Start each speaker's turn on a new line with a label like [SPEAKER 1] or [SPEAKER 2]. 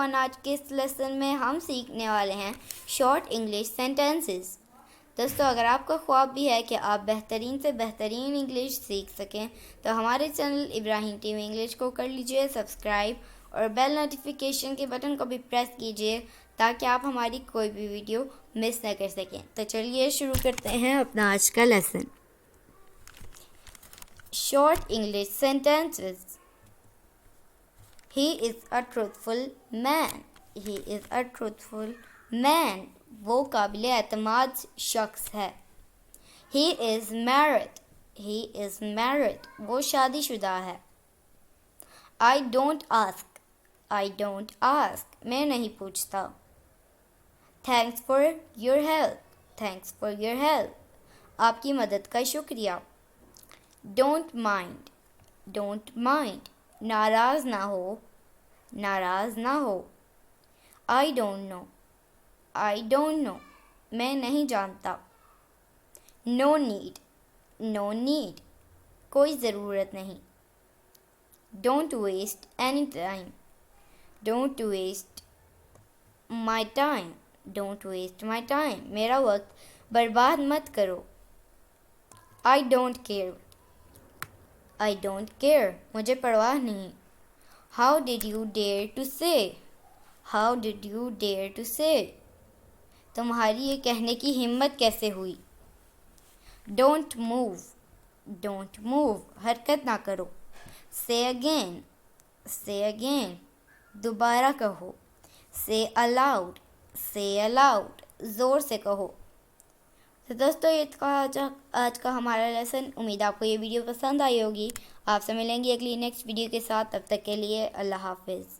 [SPEAKER 1] everyone, آج کے اس lesson میں ہم سیکھنے والے ہیں شارٹ انگلش سینٹینسز. دوستو اگر آپ کا خواب بھی ہے کہ آپ بہترین سے بہترین انگلش سیکھ سکیں تو ہمارے چینل ابراہیم ٹی وی انگلش کو کر لیجئے سبسکرائب اور بیل نوٹیفیکیشن کے بٹن کو بھی پریس کیجئے تاکہ آپ ہماری کوئی بھی ویڈیو مس نہ کر سکیں. تو چلیے شروع کرتے ہیں اپنا آج کا lesson. Short English sentences. He is a truthful man. He is a truthful man. وہ قابل اعتماد شخص ہے. He is married. He is married. وہ شادی شدہ ہے. I don't ask. I don't ask. میں نہیں پوچھتا. Thanks for your help. Thanks for your help. آپ کی مدد کا شکریہ. Don't mind. Don't mind. ناراض نہ ہو. ناراض نہ ہو. I don't know. I don't know. میں نہیں جانتا. No need. No need. کوئی ضرورت نہیں. Don't waste any time. Don't waste my time. Don't waste my time. میرا وقت برباد مت کرو. I don't care. I don't care. مجھے پرواہ نہیں. How did you dare to say? How did you dare to say? تمہاری یہ کہنے کی ہمت کیسے ہوئی؟ Don't move. Don't move. حرکت نہ کرو. Say again. Say again. دوبارہ کہو. Say aloud. Say aloud. زور سے کہو. تو دوستو یہ تھا آج کا ہمارا لیسن. امید آپ کو یہ ویڈیو پسند آئی ہوگی. آپ سے ملیں گے اگلی نیکسٹ ویڈیو کے ساتھ. تب تک کے لیے اللہ حافظ.